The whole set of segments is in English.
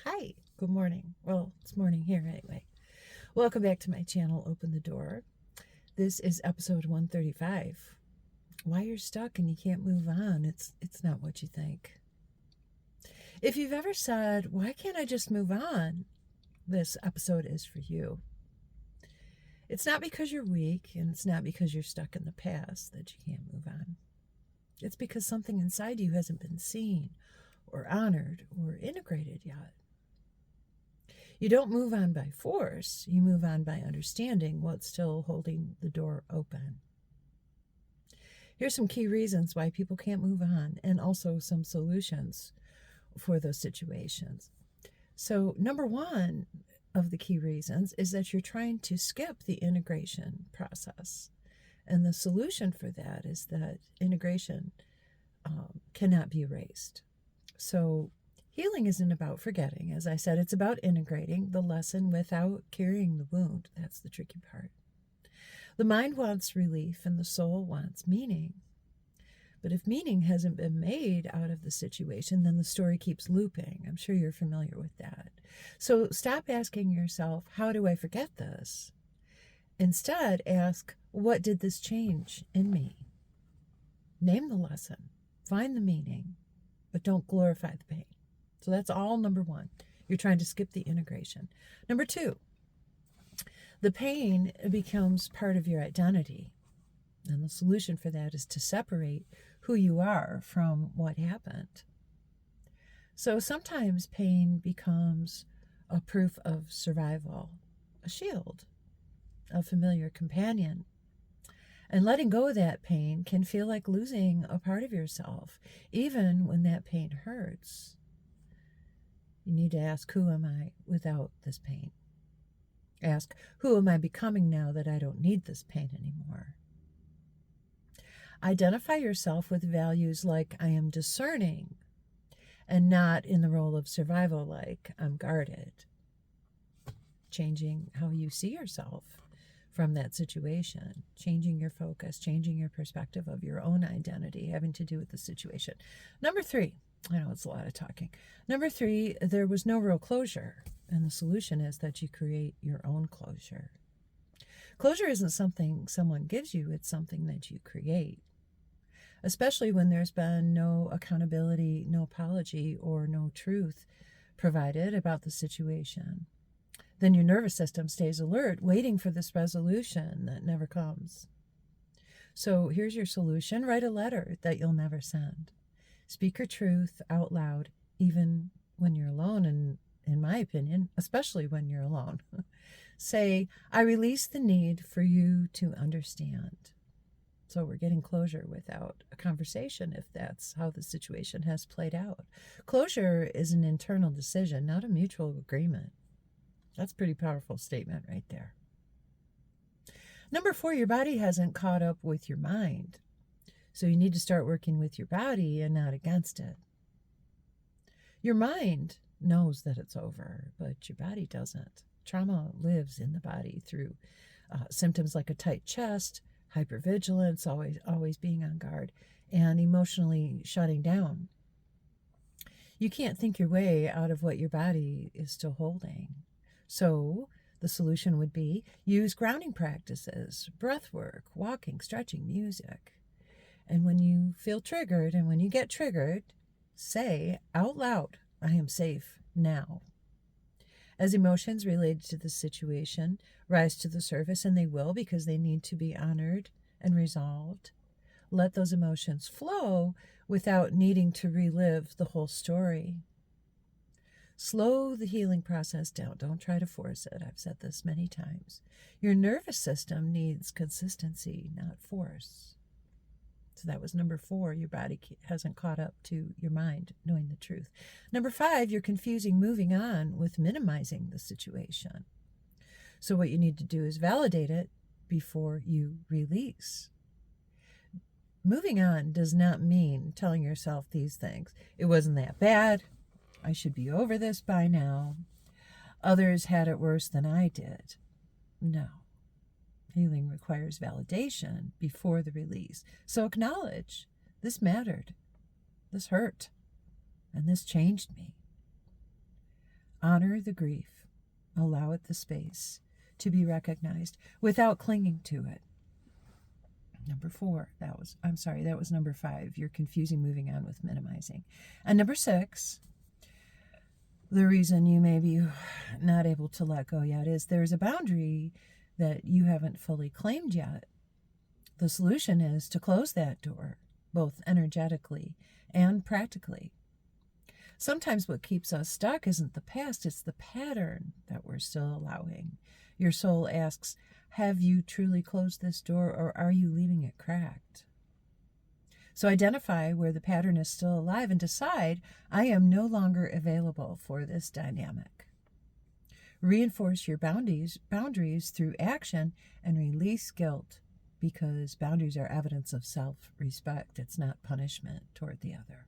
Hi, good morning. Well, it's morning here anyway. Welcome back to my channel, Open the Door. This is episode 135. Why you're stuck and you can't move on. It's not what you think. If you've ever said, why can't I just move on? This episode is for you. It's not because you're weak and it's not because you're stuck in the past that you can't move on. It's because something inside you hasn't been seen or honored or integrated yet. You don't move on by force, you move on by understanding what's still holding the door open. Here's some key reasons why people can't move on, and also some solutions for those situations. So, number one of the key reasons is that you're trying to skip the integration process. And the solution for that is that integration cannot be erased. So, healing isn't about forgetting. As I said, it's about integrating the lesson without carrying the wound. That's the tricky part. The mind wants relief and the soul wants meaning. But if meaning hasn't been made out of the situation, then the story keeps looping. I'm sure you're familiar with that. So stop asking yourself, how do I forget this? Instead, ask, what did this change in me? Name the lesson, find the meaning, but don't glorify the pain. So that's all number one. You're trying to skip the integration. Number two, the pain becomes part of your identity. And the solution for that is to separate who you are from what happened. So sometimes pain becomes a proof of survival, a shield, a familiar companion. And letting go of that pain can feel like losing a part of yourself, even when that pain hurts. You need to ask, who am I without this pain? Ask, who am I becoming now that I don't need this pain anymore? Identify yourself with values like I am discerning, and not in the role of survival like I'm guarded. Changing how you see yourself from that situation, changing your focus, changing your perspective of your own identity having to do with the situation. Number three, I know it's a lot of talking. Number three, there was no real closure. And the solution is that you create your own closure. Closure isn't something someone gives you, it's something that you create. Especially when there's been no accountability, no apology, or no truth provided about the situation. Then your nervous system stays alert, waiting for this resolution that never comes. So here's your solution. Write a letter that you'll never send. Speak your truth out loud, even when you're alone, and in my opinion, especially when you're alone. Say, I release the need for you to understand. So we're getting closure without a conversation if that's how the situation has played out. Closure is an internal decision, not a mutual agreement. That's a pretty powerful statement right there. Number four, your body hasn't caught up with your mind. So you need to start working with your body and not against it. Your mind knows that it's over, but your body doesn't. Trauma lives in the body through symptoms like a tight chest, hypervigilance, always being on guard, and emotionally shutting down. You can't think your way out of what your body is still holding. So the solution would be use grounding practices, breath work, walking, stretching, music. And when you feel triggered and when you get triggered, say out loud, I am safe now. As emotions related to the situation rise to the surface, and they will because they need to be honored and resolved, let those emotions flow without needing to relive the whole story. Slow the healing process down. Don't try to force it. I've said this many times. Your nervous system needs consistency, not force. So that was number four. Your body hasn't caught up to your mind, knowing the truth. Number five, you're confusing moving on with minimizing the situation. So what you need to do is validate it before you release. Moving on does not mean telling yourself these things. It wasn't that bad. I should be over this by now. Others had it worse than I did. No. Healing requires validation before the release. So acknowledge, this mattered, this hurt, and this changed me. Honor the grief. Allow it the space to be recognized without clinging to it. Number 4, that was number 5. You're confusing moving on with minimizing. And number 6, the reason you may be not able to let go yet is there's a boundary that you haven't fully claimed yet. The solution is to close that door, both energetically and practically. Sometimes what keeps us stuck isn't the past, it's the pattern that we're still allowing. Your soul asks, have you truly closed this door, or are you leaving it cracked? So identify where the pattern is still alive and decide, I am no longer available for this dynamic. Reinforce your boundaries through action and release guilt, because boundaries are evidence of self-respect. It's not punishment toward the other.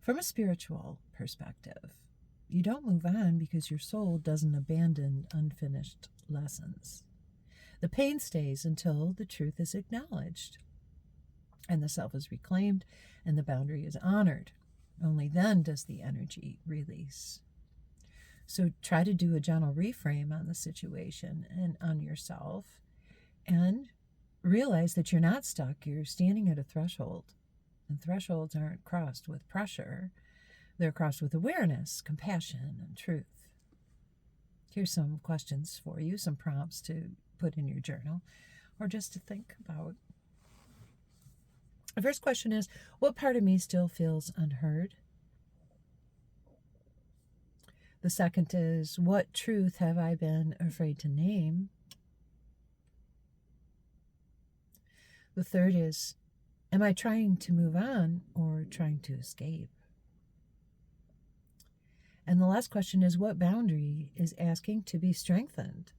From a spiritual perspective, you don't move on because your soul doesn't abandon unfinished lessons. The pain stays until the truth is acknowledged and the self is reclaimed and the boundary is honored. Only then does the energy release. So try to do a gentle reframe on the situation and on yourself, and realize that you're not stuck. You're standing at a threshold, and thresholds aren't crossed with pressure. They're crossed with awareness, compassion, and truth. Here's some questions for you, some prompts to put in your journal or just to think about. The first question is, what part of me still feels unheard? The second is, what truth have I been afraid to name? The third is, am I trying to move on or trying to escape? And the last question is, what boundary is asking to be strengthened?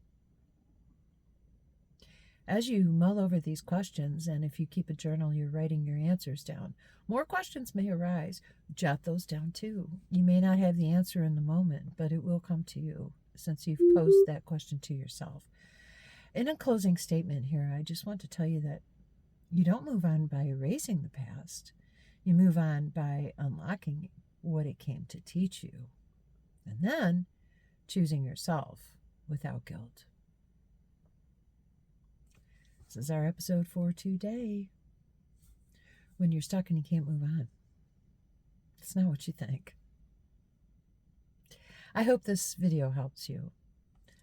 As you mull over these questions, and if you keep a journal, you're writing your answers down, more questions may arise. Jot those down too. You may not have the answer in the moment, but it will come to you since you've posed that question to yourself. In a closing statement here, I just want to tell you that you don't move on by erasing the past. You move on by unlocking what it came to teach you, and then choosing yourself without guilt. This is our episode for today. When you're stuck and you can't move on, it's not what you think. I hope this video helps you.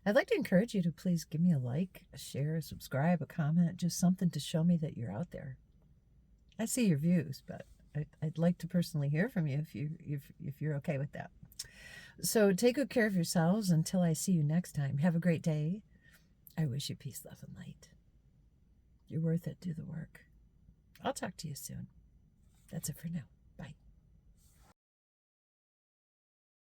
I'd like to encourage you to please give me a like, a share, a subscribe, a comment, just something to show me that you're out there. I see your views, but I'd like to personally hear from you if you're okay with that. So take good care of yourselves until I see you next time. Have a great day. I wish you peace, love, and light. You're worth it. Do the work. I'll talk to you soon. That's it for now.